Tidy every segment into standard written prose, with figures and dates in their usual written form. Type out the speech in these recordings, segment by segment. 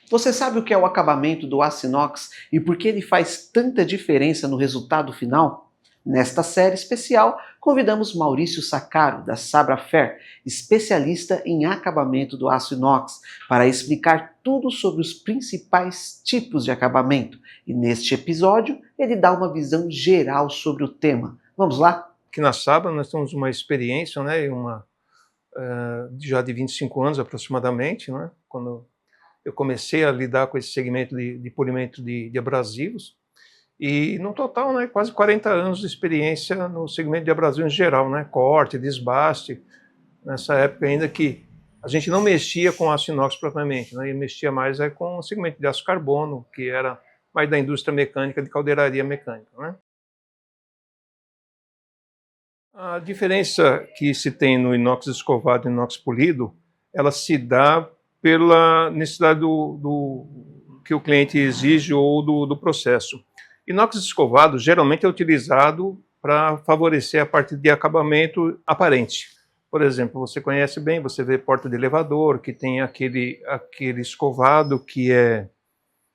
Você sabe o que é o acabamento do aço inox e por que ele faz tanta diferença no resultado final? Nesta série especial, convidamos Maurício Saccaro, da Sabra Fair, especialista em acabamento do aço inox, para explicar tudo sobre os principais tipos de acabamento. E neste episódio, ele dá uma visão geral sobre o tema. Vamos lá? Aqui na Sabra nós temos uma experiência, né, já de 25 anos aproximadamente, né, quando eu comecei a lidar com esse segmento de polimento de abrasivos, e no total, né, quase 40 anos de experiência no segmento de abrasivos em geral, né, corte, desbaste, nessa época ainda que a gente não mexia com aço inox propriamente, né, e mexia mais com o segmento de aço carbono, que era mais da indústria mecânica, de caldeiraria mecânica, né. A diferença que se tem no inox escovado e no inox polido, ela se dá pela necessidade que o cliente exige ou do processo. Inox escovado geralmente é utilizado para favorecer a parte de acabamento aparente. Por exemplo, você conhece bem, você vê porta de elevador, que tem aquele escovado que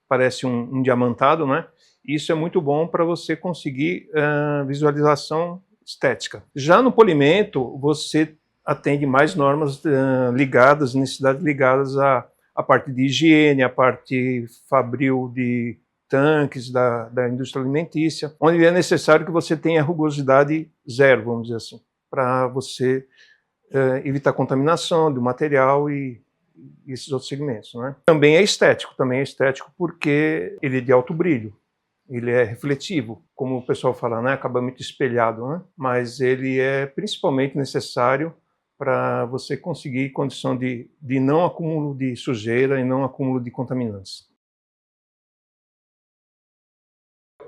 parece um diamantado, né? Isso é muito bom para você conseguir visualização estética. Já no polimento, você atende mais normas ligadas, necessidades ligadas à parte de higiene, à parte fabril de tanques da indústria alimentícia, onde é necessário que você tenha rugosidade zero, vamos dizer assim, para você evitar contaminação do material e esses outros segmentos, né? Também é estético porque ele é de alto brilho. Ele é refletivo, como o pessoal fala, né? Acabamento espelhado, né? Mas ele é principalmente necessário para você conseguir condição de não acúmulo de sujeira e não acúmulo de contaminantes.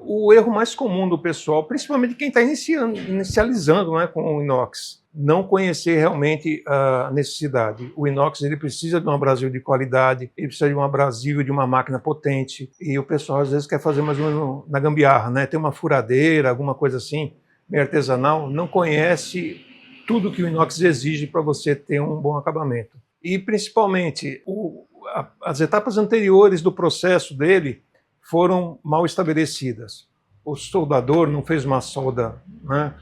O erro mais comum do pessoal, principalmente quem está inicializando, né, com o inox, não conhecer realmente a necessidade. O inox ele precisa de um abrasivo de qualidade, ele precisa de um abrasivo de uma máquina potente, e o pessoal às vezes quer fazer mais ou menos na gambiarra, né? Tem uma furadeira, alguma coisa assim, meio artesanal, não conhece tudo que o inox exige para você ter um bom acabamento. E principalmente as etapas anteriores do processo dele foram mal estabelecidas. O soldador não fez uma solda, né,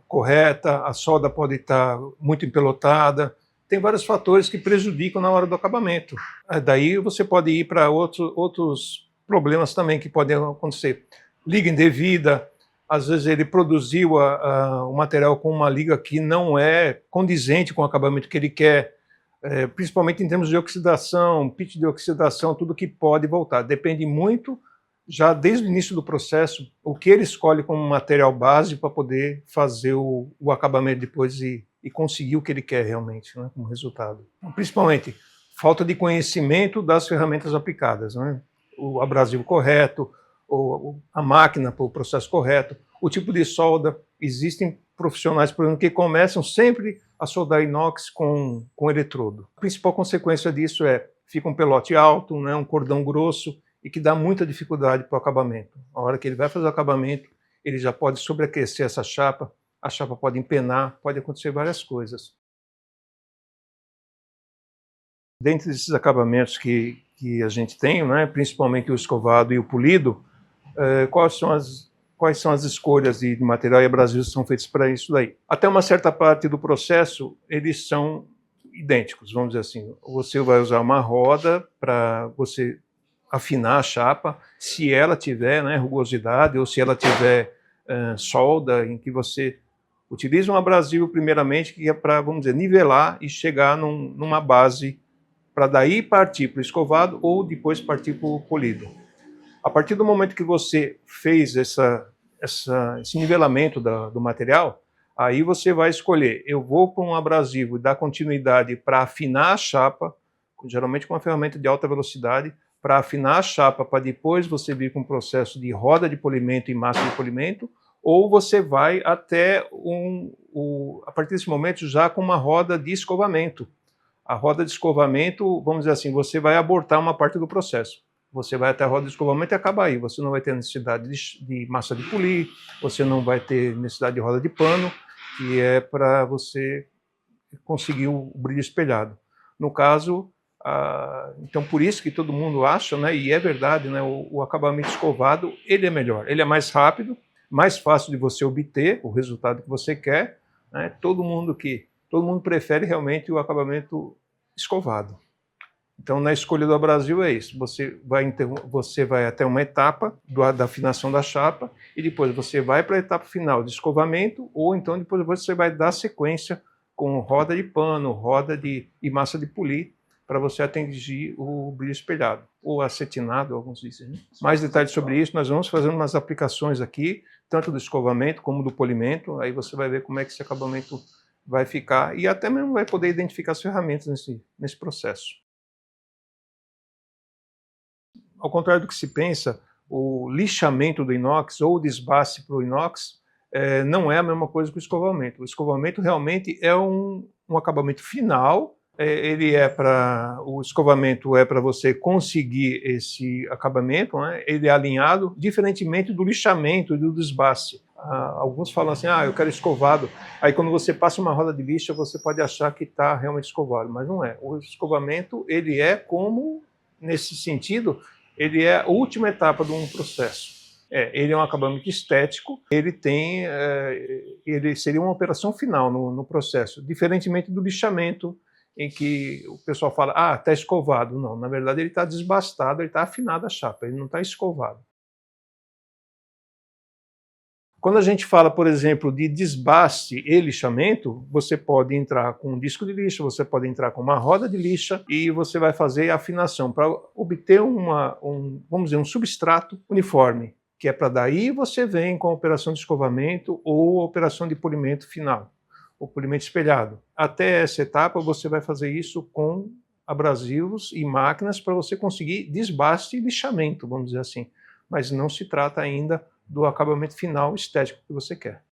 correta, a solda pode estar muito empelotada, tem vários fatores que prejudicam na hora do acabamento. Daí você pode ir para outros problemas também que podem acontecer. Liga indevida, às vezes ele produziu o material com uma liga que não é condizente com o acabamento que ele quer, principalmente em termos de oxidação, pitch de oxidação, tudo que pode voltar. Depende muito, já desde o início do processo, o que ele escolhe como material base para poder fazer o acabamento depois e conseguir o que ele quer realmente, né, como resultado. Principalmente, falta de conhecimento das ferramentas aplicadas, né? O abrasivo correto, a máquina para o processo correto, o tipo de solda. Existem profissionais, por exemplo, que começam sempre a soldar inox com eletrodo. A principal consequência disso fica um pelote alto, né, um cordão grosso, e que dá muita dificuldade para o acabamento. A hora que ele vai fazer o acabamento, ele já pode sobreaquecer essa chapa, a chapa pode empenar, pode acontecer várias coisas. Dentre esses acabamentos que a gente tem, né, principalmente o escovado e o polido, quais são as escolhas de material e abrasivos que são feitos para isso daí? Até uma certa parte do processo, eles são idênticos, vamos dizer assim. Você vai usar uma roda para você afinar a chapa, se ela tiver, né, rugosidade, ou se ela tiver solda, em que você utiliza um abrasivo primeiramente, que é para, vamos dizer, nivelar e chegar numa base, para daí partir para o escovado ou depois partir para o polido. A partir do momento que você fez esse nivelamento do material, aí você vai escolher, eu vou para um abrasivo e dar continuidade para afinar a chapa, geralmente com uma ferramenta de alta velocidade, para afinar a chapa, para depois você vir com um processo de roda de polimento e massa de polimento, ou você vai até a partir desse momento já com uma roda de escovamento. A roda de escovamento, vamos dizer assim, você vai abortar uma parte do processo. Você vai até a roda de escovamento e acaba aí. Você não vai ter necessidade de massa de polir, você não vai ter necessidade de roda de pano, que é para você conseguir o brilho espelhado. No caso, então por isso que todo mundo acha, né, e é verdade, né, o acabamento escovado ele é melhor, ele é mais rápido, mais fácil de você obter o resultado que você quer, né, todo mundo prefere realmente o acabamento escovado. Então, na escolha do Brasil é isso. Você vai até uma etapa da afinação da chapa e depois você vai para a etapa final de escovamento, ou então depois você vai dar sequência com roda de pano, e massa de polir, para você atingir o brilho espelhado, ou acetinado, alguns dizem. Né? Mais detalhes sobre isso, nós vamos fazer umas aplicações aqui, tanto do escovamento como do polimento, aí você vai ver como é que esse acabamento vai ficar, e até mesmo vai poder identificar as ferramentas nesse processo. Ao contrário do que se pensa, o lixamento do inox ou o desbaste para o inox não é a mesma coisa que o escovamento. O escovamento realmente é um acabamento final. O escovamento é para você conseguir esse acabamento, né? Ele é alinhado, diferentemente do lixamento e do desbaste. Alguns falam assim, eu quero escovado. Aí quando você passa uma roda de lixa, você pode achar que está realmente escovado, mas não é. O escovamento, ele é como, nesse sentido, ele é a última etapa de um processo. Ele é um acabamento estético, ele seria uma operação final no processo, diferentemente do lixamento, em que o pessoal fala, está escovado. Não, na verdade ele está desbastado, ele está afinado a chapa, ele não está escovado. Quando a gente fala, por exemplo, de desbaste e lixamento, você pode entrar com um disco de lixa, você pode entrar com uma roda de lixa e você vai fazer a afinação para obter vamos dizer, um substrato uniforme, que é para daí você vem com a operação de escovamento ou a operação de polimento final, o polimento espelhado. Até essa etapa você vai fazer isso com abrasivos e máquinas para você conseguir desbaste e lixamento, vamos dizer assim. Mas não se trata ainda do acabamento final estético que você quer.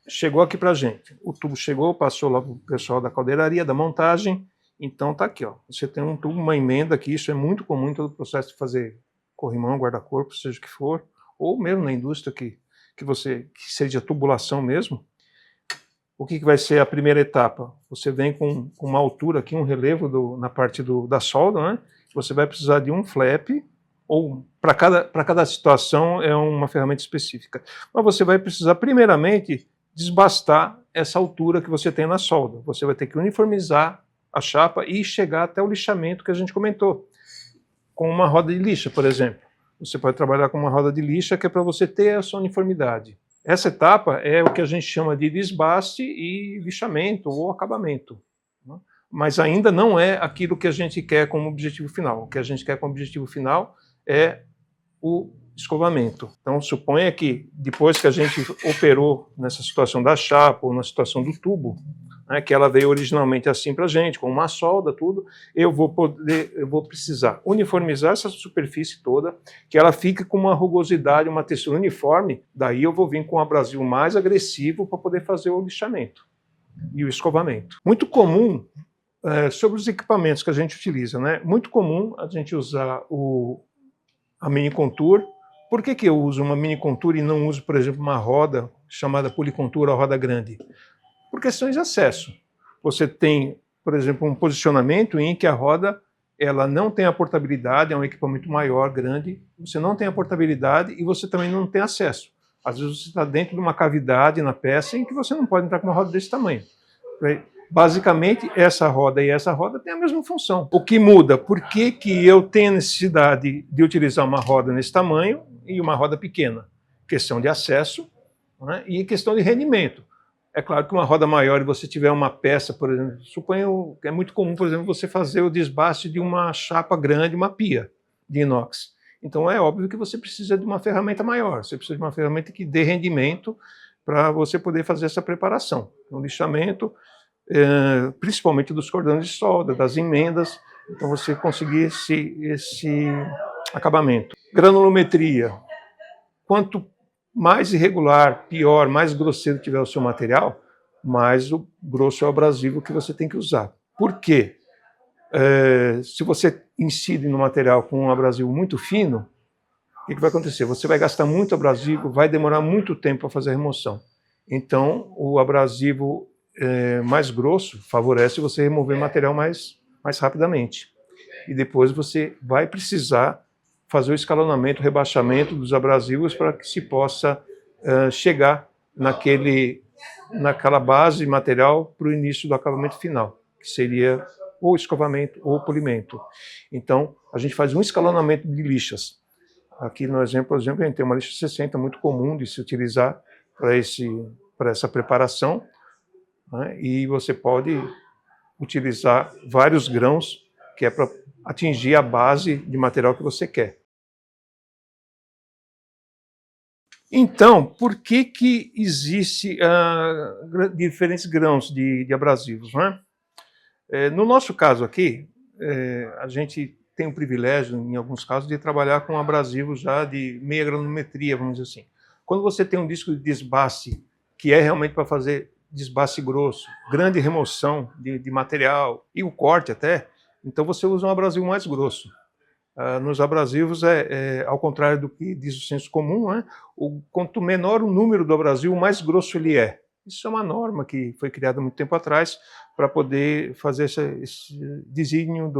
Chegou aqui pra gente. O tubo chegou, passou lá pro pessoal da caldeiraria, da montagem. Então tá aqui, ó. Você tem um tubo, uma emenda aqui, isso é muito comum em todo o processo de fazer corrimão, guarda-corpo, seja o que for, ou mesmo na indústria que seja tubulação mesmo. O que vai ser a primeira etapa? Você vem com uma altura aqui, um relevo na parte da solda, né? Você vai precisar de um flap, ou para cada situação é uma ferramenta específica. Mas você vai precisar, primeiramente, desbastar essa altura que você tem na solda. Você vai ter que uniformizar a chapa e chegar até o lixamento que a gente comentou. Com uma roda de lixa, por exemplo. Você pode trabalhar com uma roda de lixa que é para você ter essa uniformidade. Essa etapa é o que a gente chama de desbaste e lixamento ou acabamento. Mas ainda não é aquilo que a gente quer como objetivo final. O que a gente quer como objetivo final é o escovamento. Então, suponha que depois que a gente operou nessa situação da chapa ou na situação do tubo, né, que ela veio originalmente assim para a gente, com uma solda, tudo, eu vou precisar uniformizar essa superfície toda, que ela fique com uma rugosidade, uma textura uniforme, daí eu vou vir com um abrasivo mais agressivo para poder fazer o lixamento e o escovamento. Muito comum, sobre os equipamentos que a gente utiliza, né, muito comum a gente usar a mini contour. Por que eu uso uma mini contour e não uso, por exemplo, uma roda chamada policontour ou roda grande? Por questões de acesso. Você tem, por exemplo, um posicionamento em que a roda ela não tem a portabilidade, é um equipamento maior, grande, você não tem a portabilidade e você também não tem acesso. Às vezes você está dentro de uma cavidade na peça em que você não pode entrar com uma roda desse tamanho. Basicamente, essa roda e essa roda têm a mesma função. O que muda? Por que eu tenho necessidade de utilizar uma roda nesse tamanho e uma roda pequena? Questão de acesso, né, e questão de rendimento. É claro que uma roda maior e você tiver uma peça, por exemplo, suponho que é muito comum, por exemplo, você fazer o desbaste de uma chapa grande, uma pia de inox. Então é óbvio que você precisa de uma ferramenta maior, você precisa de uma ferramenta que dê rendimento para você poder fazer essa preparação. Um lixamento, principalmente dos cordões de solda, das emendas, então você conseguir esse acabamento. Granulometria. Quanto mais irregular, pior, mais grosseiro tiver o seu material, mais o grosso é o abrasivo que você tem que usar. Por quê? Se você incide no material com um abrasivo muito fino, o que vai acontecer? Você vai gastar muito abrasivo, vai demorar muito tempo para fazer a remoção. Então, o abrasivo mais grosso favorece você remover material mais rapidamente. E depois você vai precisar fazer o escalonamento, o rebaixamento dos abrasivos para que se possa chegar naquela base material para o início do acabamento final, que seria ou escovamento ou polimento. Então, a gente faz um escalonamento de lixas. Aqui no exemplo, por exemplo, a gente tem uma lixa 60 muito comum de se utilizar para essa preparação, né? E você pode utilizar vários grãos, que é para atingir a base de material que você quer. Então, por que existe diferentes grãos de abrasivos, né? No nosso caso aqui, a gente tem o privilégio, em alguns casos, de trabalhar com abrasivos já de meia granometria, vamos dizer assim. Quando você tem um disco de desbaste, que é realmente para fazer desbaste grosso, grande remoção de material e o corte até, então você usa um abrasivo mais grosso. Nos abrasivos, ao contrário do que diz o senso comum, né? Quanto menor o número do abrasivo, mais grosso ele é. Isso é uma norma que foi criada muito tempo atrás para poder fazer esse desígnio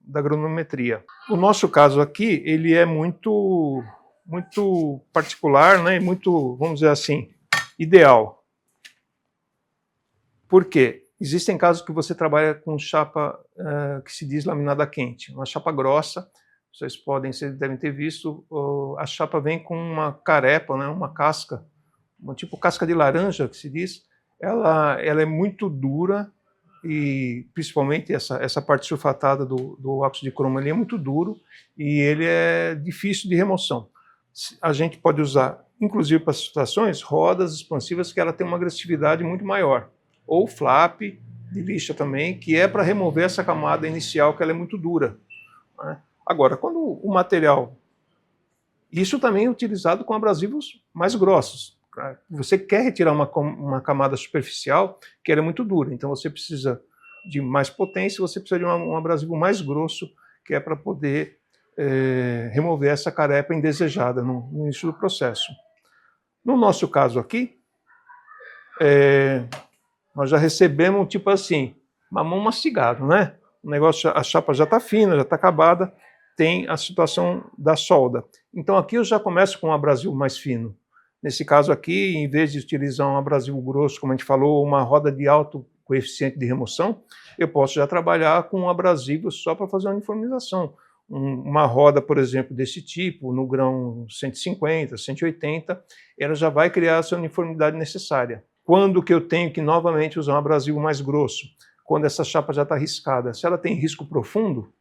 da granulometria. O nosso caso aqui, ele é muito particular, né? E muito, vamos dizer assim, ideal. Por quê? Existem casos que você trabalha com chapa que se diz laminada quente, uma chapa grossa. Vocês devem ter visto, a chapa vem com uma carepa, né, uma casca, tipo casca de laranja, que se diz. Ela é muito dura e, principalmente, essa parte sulfatada do óxido de cromo, ele é muito duro e ele é difícil de remoção. A gente pode usar, inclusive para situações, rodas expansivas que ela tem uma agressividade muito maior. Ou flap de lixa também, que é para remover essa camada inicial, que ela é muito dura, né? Agora, quando o material... Isso também é utilizado com abrasivos mais grossos. Você quer retirar uma camada superficial que ela é muito dura, então você precisa de mais potência, você precisa de um abrasivo mais grosso, que é para poder remover essa carepa indesejada no início do processo. No nosso caso aqui, nós já recebemos, tipo assim, mamão mastigado, né? O negócio, a chapa já está fina, já está acabada, tem a situação da solda. Então aqui eu já começo com um abrasivo mais fino. Nesse caso aqui, em vez de utilizar um abrasivo grosso, como a gente falou, uma roda de alto coeficiente de remoção, eu posso já trabalhar com um abrasivo só para fazer a uniformização. Uma roda, por exemplo, desse tipo, no grão 150, 180, ela já vai criar essa uniformidade necessária. Quando que eu tenho que novamente usar um abrasivo mais grosso? Quando essa chapa já está riscada. Se ela tem risco profundo,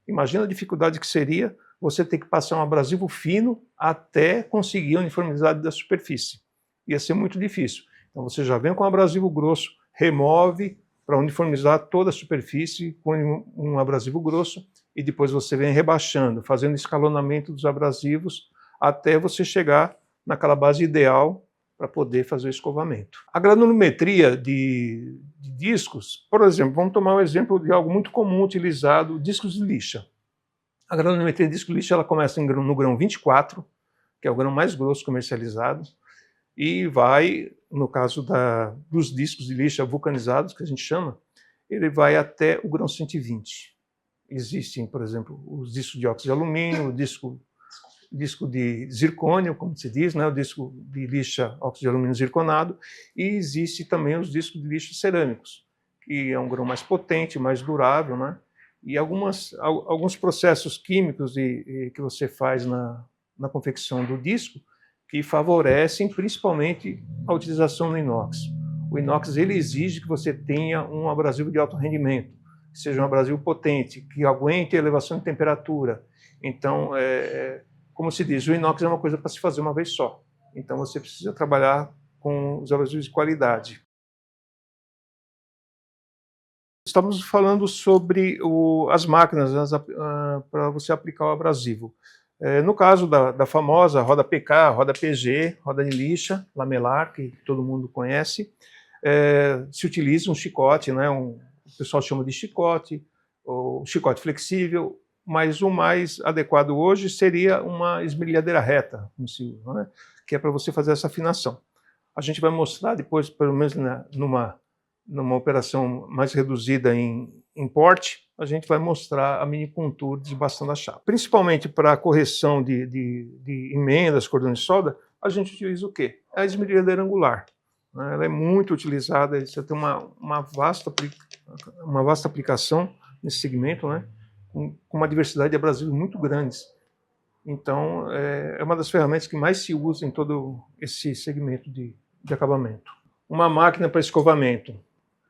imagina a dificuldade que seria você ter que passar um abrasivo fino até conseguir a uniformidade da superfície. Ia ser muito difícil. Então você já vem com um abrasivo grosso, remove para uniformizar toda a superfície com um abrasivo grosso e depois você vem rebaixando, fazendo escalonamento dos abrasivos até você chegar naquela base ideal para poder fazer o escovamento. A granulometria de discos, por exemplo, vamos tomar um exemplo de algo muito comum utilizado, discos de lixa. A granulometria de disco de lixa ela começa no grão 24, que é o grão mais grosso comercializado, e vai, no caso dos discos de lixa vulcanizados, que a gente chama, ele vai até o grão 120. Existem, por exemplo, os discos de óxido de alumínio, o disco de zircônio, como se diz, né, o disco de lixa óxido de alumínio zirconado, e existe também os discos de lixa cerâmicos, que é um grão mais potente, mais durável, né, e alguns processos químicos que você faz na confecção do disco que favorecem principalmente a utilização no inox. O inox ele exige que você tenha um abrasivo de alto rendimento, que seja um abrasivo potente, que aguente a elevação de temperatura. Então, como se diz, o inox é uma coisa para se fazer uma vez só. Então você precisa trabalhar com os abrasivos de qualidade. Estamos falando sobre as máquinas para você aplicar o abrasivo. No caso da famosa roda PK, roda PG, roda de lixa, lamelar, que todo mundo conhece, se utiliza um chicote, né? O pessoal chama de chicote, ou chicote flexível, mas o mais adequado hoje seria uma esmerilhadeira reta, como se usa, né? Que é para você fazer essa afinação. A gente vai mostrar depois, pelo menos numa operação mais reduzida em porte, a gente vai mostrar a mini contour desbastando a chapa. Principalmente para a correção de emendas, cordões de solda, a gente utiliza o quê? A esmerilhadeira angular. Ela é muito utilizada, você tem uma vasta aplicação nesse segmento, né? Com uma diversidade de abrasivos muito grandes. Então, é uma das ferramentas que mais se usa em todo esse segmento de acabamento. Uma máquina para escovamento.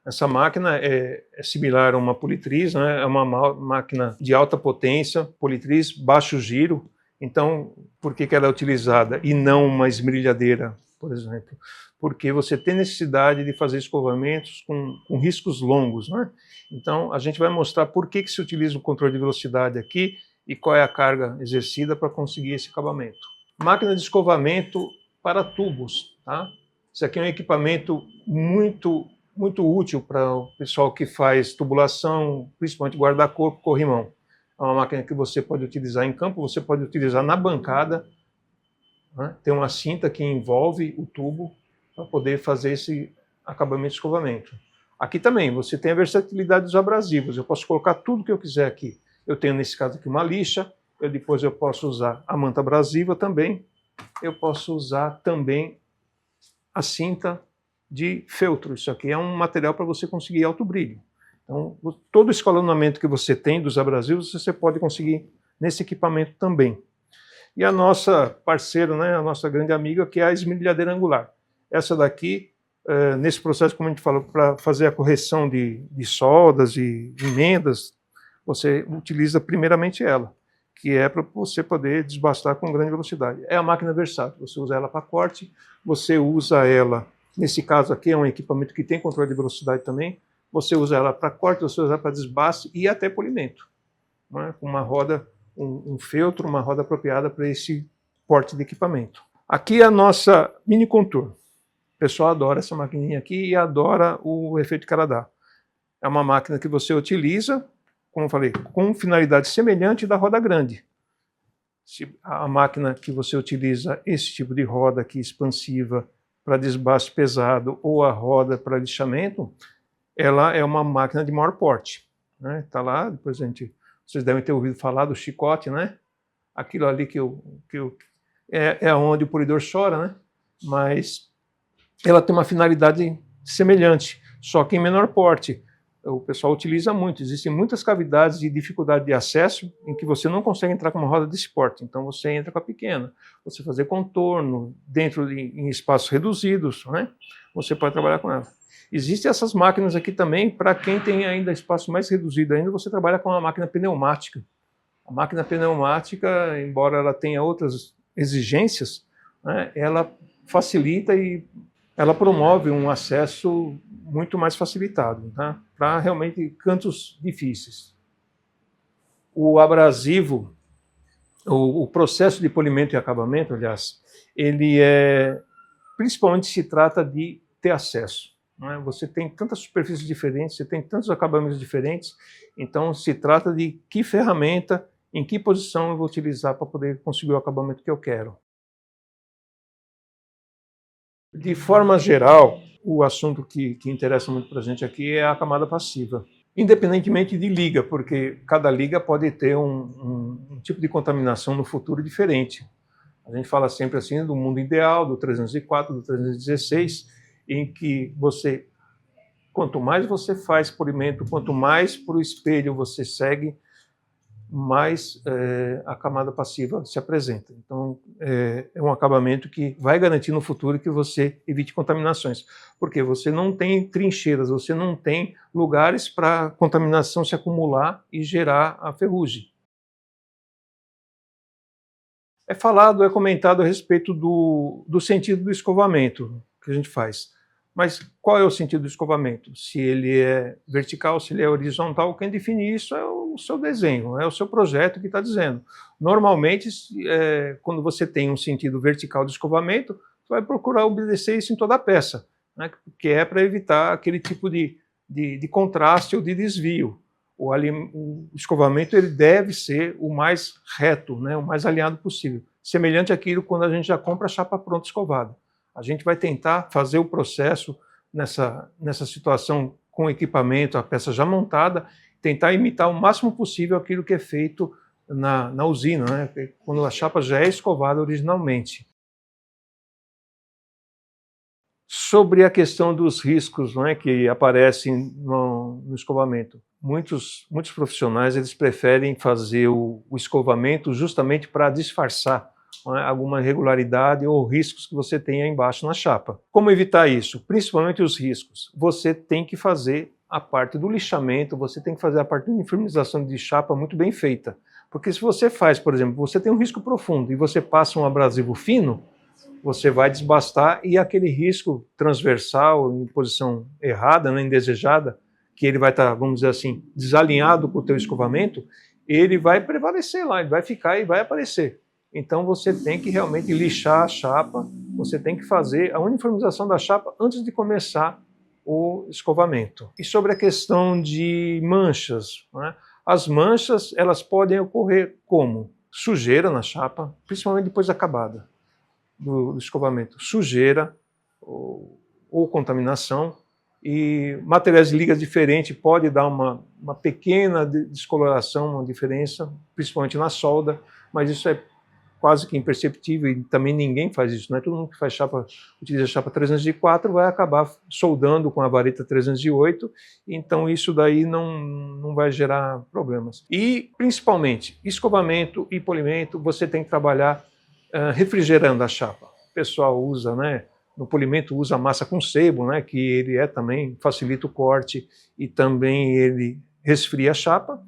Essa máquina é similar a uma politriz, né? É uma máquina de alta potência, politriz, baixo giro. Então, por que ela é utilizada e não uma esmerilhadeira, por exemplo? Porque você tem necessidade de fazer escovamentos com riscos longos, né? Então, a gente vai mostrar por que se utiliza o controle de velocidade aqui e qual é a carga exercida para conseguir esse acabamento. Máquina de escovamento para tubos, tá? Isso aqui é um equipamento muito útil para o pessoal que faz tubulação, principalmente guarda-corpo, corrimão. É uma máquina que você pode utilizar em campo, você pode utilizar na bancada, né? Tem uma cinta que envolve o tubo para poder fazer esse acabamento de escovamento. Aqui também, você tem a versatilidade dos abrasivos, eu posso colocar tudo que eu quiser aqui. Eu tenho, nesse caso aqui, uma lixa, depois eu posso usar a manta abrasiva também, eu posso usar também a cinta de feltro. Isso aqui é um material para você conseguir alto brilho. Então, todo o escalonamento que você tem dos abrasivos, você pode conseguir nesse equipamento também. E a nossa parceira, né, a nossa grande amiga, que é a esmerilhadeira angular. Essa daqui, nesse processo, como a gente falou, para fazer a correção de soldas e emendas, você utiliza primeiramente ela, que é para você poder desbastar com grande velocidade. É a máquina versátil, você usa ela para corte, você usa ela, nesse caso aqui é um equipamento que tem controle de velocidade também, você usa ela para corte, você usa ela para desbaste e até polimento, né? Com uma roda, um feltro, uma roda apropriada para esse porte de equipamento. Aqui é a nossa mini contour. O pessoal adora essa maquininha aqui e adora o efeito que ela dá. É uma máquina que você utiliza, como eu falei, com finalidade semelhante da roda grande. A máquina que você utiliza esse tipo de roda aqui expansiva para desbaste pesado ou a roda para lixamento, ela é uma máquina de maior porte, né? Tá lá, depois vocês devem ter ouvido falar do chicote, né? Aquilo ali é onde o polidor chora, né? Mas ela tem uma finalidade semelhante, só que em menor porte. O pessoal utiliza muito, existem muitas cavidades de dificuldade de acesso em que você não consegue entrar com uma roda desse porte, então você entra com a pequena. Você fazer contorno em espaços reduzidos, né? Você pode trabalhar com ela. Existem essas máquinas aqui também, para quem tem ainda espaço mais reduzido ainda, você trabalha com uma máquina pneumática. A máquina pneumática, embora ela tenha outras exigências, né, ela facilita e ela promove um acesso muito mais facilitado, tá? Para realmente cantos difíceis. O abrasivo, o processo de polimento e acabamento, aliás, ele principalmente se trata de ter acesso, né? Você tem tantas superfícies diferentes, você tem tantos acabamentos diferentes, então se trata de que ferramenta, em que posição eu vou utilizar para poder conseguir o acabamento que eu quero. De forma geral, o assunto que interessa muito para a gente aqui é a camada passiva, independentemente de liga, porque cada liga pode ter um tipo de contaminação no futuro diferente. A gente fala sempre assim do mundo ideal, do 304, do 316, em que quanto mais você faz polimento, quanto mais para o espelho você segue, mais a camada passiva se apresenta. Então, é um acabamento que vai garantir no futuro que você evite contaminações, porque você não tem trincheiras, você não tem lugares para a contaminação se acumular e gerar a ferrugem. É comentado a respeito do sentido do escovamento que a gente faz. Mas qual é o sentido do escovamento? Se ele é vertical, se ele é horizontal, quem define isso é o seu desenho, é o seu projeto que está dizendo. Normalmente, quando você tem um sentido vertical de escovamento, você vai procurar obedecer isso em toda a peça. né, que é para evitar aquele tipo de contraste ou de desvio. O escovamento ele deve ser o mais reto, né, o mais alinhado possível, semelhante àquilo quando a gente já compra a chapa pronta escovada. A gente vai tentar fazer o processo nessa situação com equipamento, a peça já montada, tentar imitar o máximo possível aquilo que é feito na usina, né, quando a chapa já é escovada originalmente. Sobre a questão dos riscos, não é, que aparecem no escovamento. Muitos profissionais eles preferem fazer o escovamento justamente para disfarçar, não é, alguma irregularidade ou riscos que você tenha embaixo na chapa. Como evitar isso? Principalmente os riscos. Você tem que fazer a parte do lixamento, você tem que fazer a parte de uniformização de chapa muito bem feita. Porque se você faz, por exemplo, você tem um risco profundo e você passa um abrasivo fino, você vai desbastar e aquele risco transversal em posição errada, né, indesejada, que ele vai estar, vamos dizer assim, desalinhado com o teu escovamento, ele vai prevalecer lá, ele vai ficar e vai aparecer. Então você tem que realmente lixar a chapa, você tem que fazer a uniformização da chapa antes de começar o escovamento. E sobre a questão de manchas, né? As manchas elas podem ocorrer como? Sujeira na chapa, principalmente depois da acabada do escovamento, sujeira ou contaminação, e materiais de liga diferente pode dar uma pequena descoloração, uma diferença, principalmente na solda, mas isso é quase que imperceptível e também ninguém faz isso, né? Todo mundo que faz chapa, utiliza a chapa 304 vai acabar soldando com a vareta 308, então isso daí não vai gerar problemas. E principalmente, escovamento e polimento, você tem que trabalhar refrigerando a chapa. O pessoal usa, né, no polimento usa massa com sebo, né, que ele também facilita o corte e também ele resfria a chapa.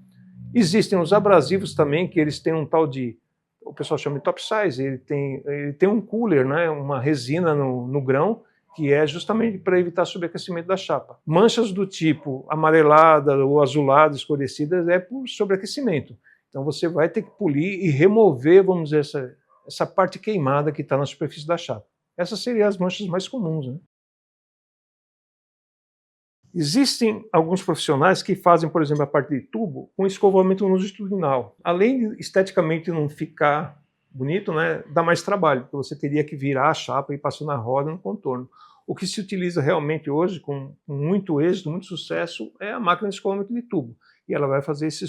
Existem os abrasivos também, que eles têm um tal de, o pessoal chama de topsize, ele tem um cooler, né, uma resina no grão, que é justamente para evitar sobreaquecimento da chapa. Manchas do tipo amarelada ou azulada, escurecidas, é por sobreaquecimento. Então você vai ter que polir e remover, vamos dizer, essa parte queimada que está na superfície da chapa. Essas seriam as manchas mais comuns, né? Existem alguns profissionais que fazem, por exemplo, a parte de tubo com escovamento longitudinal. Além de esteticamente não ficar bonito, né, dá mais trabalho, porque você teria que virar a chapa e passar na roda no contorno. O que se utiliza realmente hoje, com muito êxito, muito sucesso, é a máquina de escovamento de tubo. E ela vai fazer esse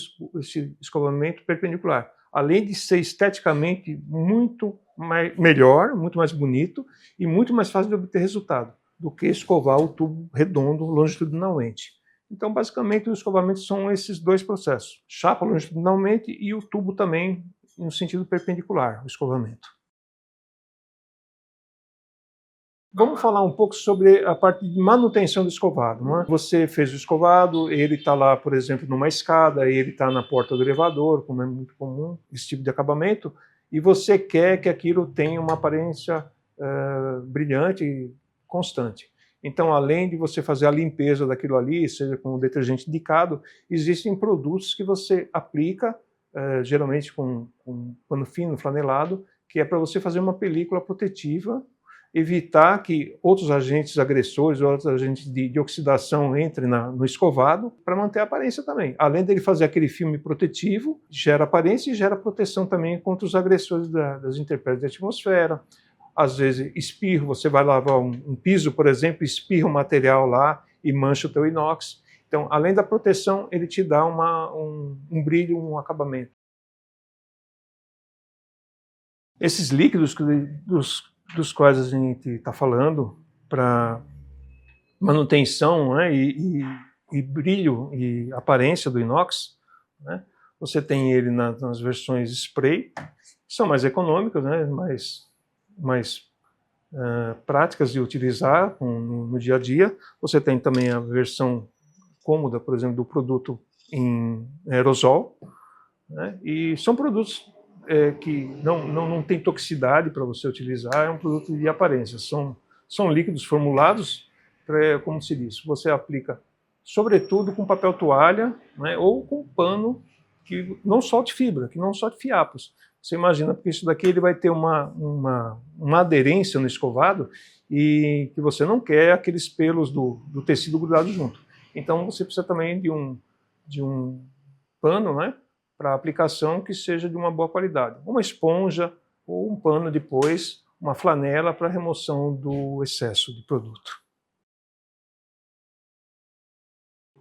escovamento perpendicular. Além de ser esteticamente muito melhor, muito mais bonito e muito mais fácil de obter resultado do que escovar o tubo redondo longitudinalmente. Então, basicamente, os escovamentos são esses dois processos. Chapa longitudinalmente e o tubo também no sentido perpendicular, o escovamento. Vamos falar um pouco sobre a parte de manutenção do escovado. Não é? Você fez o escovado, ele está lá, por exemplo, numa escada, ele está na porta do elevador, como é muito comum esse tipo de acabamento, e você quer que aquilo tenha uma aparência brilhante e constante. Então, além de você fazer a limpeza daquilo ali, seja com o detergente indicado, existem produtos que você aplica, geralmente com pano fino, flanelado, que é para você fazer uma película protetiva, evitar que outros agentes agressores, outros agentes de oxidação entrem no escovado, para manter a aparência também. Além dele fazer aquele filme protetivo, gera aparência e gera proteção também contra os agressores das intempéries da atmosfera. Às vezes, espirro, você vai lavar um piso, por exemplo, espirra o material lá e mancha o teu inox. Então, além da proteção, ele te dá um brilho, um acabamento. Esses líquidos dos quais a gente está falando para manutenção, né, e brilho e aparência do inox, né, você tem ele nas versões spray, que são mais econômicas, né, mais práticas de utilizar no dia a dia. Você tem também a versão cômoda, por exemplo, do produto em aerosol, né, e são produtos que não tem toxicidade para você utilizar, é um produto de aparência. São líquidos formulados, como se diz, você aplica sobretudo com papel toalha, né, ou com pano que não solte fibra, que não solte fiapos. Você imagina, porque isso daqui ele vai ter uma aderência no escovado e que você não quer aqueles pelos do tecido grudado junto. Então você precisa também de um pano, né, para aplicação que seja de uma boa qualidade. Uma esponja ou um pano depois, uma flanela para remoção do excesso de produto.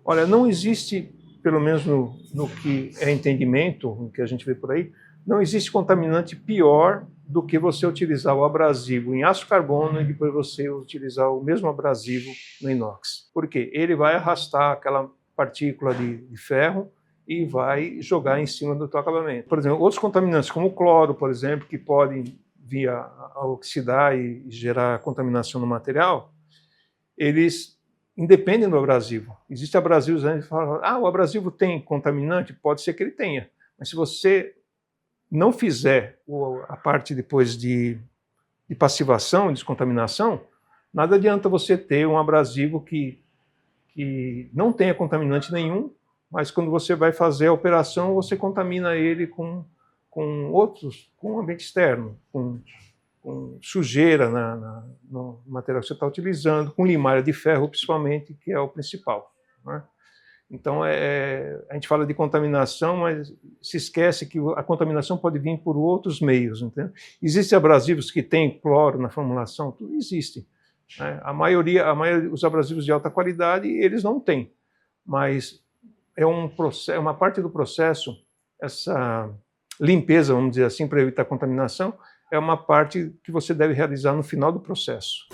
Olha, não existe, pelo menos no que é entendimento, no que a gente vê por aí, não existe contaminante pior do que você utilizar o abrasivo em aço carbono e depois você utilizar o mesmo abrasivo no inox. Por quê? Ele vai arrastar aquela partícula de ferro e vai jogar em cima do teu acabamento. Por exemplo, outros contaminantes, como o cloro, por exemplo, que podem vir a oxidar e gerar contaminação no material, eles independem do abrasivo. Existem abrasivos que falam, o abrasivo tem contaminante? Pode ser que ele tenha, mas se você não fizer a parte depois de passivação, descontaminação, nada adianta você ter um abrasivo que não tenha contaminante nenhum, mas quando você vai fazer a operação, você contamina ele com o ambiente externo, com sujeira no material que você está utilizando, com limalha de ferro, principalmente, que é o principal, né? Então, a gente fala de contaminação, mas se esquece que a contaminação pode vir por outros meios, entendeu? Existem abrasivos que têm cloro na formulação, tudo existe, né? A maioria, os abrasivos de alta qualidade, eles não têm, mas é uma parte do processo, essa limpeza, vamos dizer assim, para evitar contaminação, é uma parte que você deve realizar no final do processo.